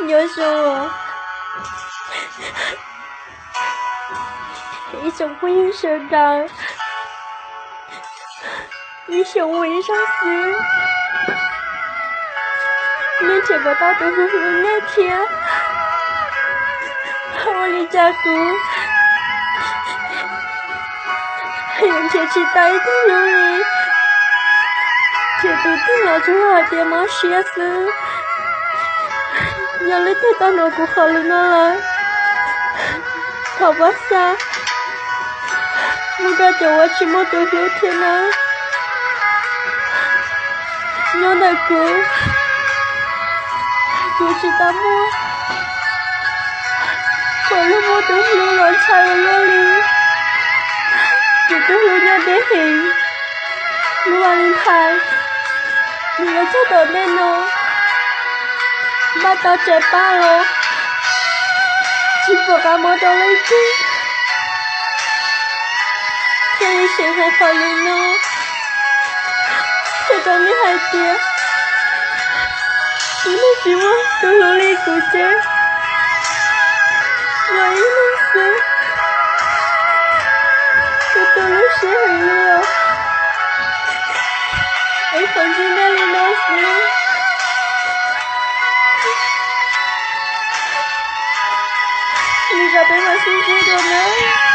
有时候一种不应手到，一种为上司，面前不到都是那天，我离家族，人前期待的努力，这都定了之后点么学生。有了太大脑骨好了呢，好吧噻，我感觉我起码都6天了，娘的狗，不知道么，我那么多流浪才有那里，这个流浪的很，路往里排，你要找到那呢？把刀摘罢了，只不过摸到了一根，这里谁还好人呢？这种女孩子，你的希望都努力鼓劲，我一能死，我都有谁很了，我放进那里老死。你咋被我辛苦的呢？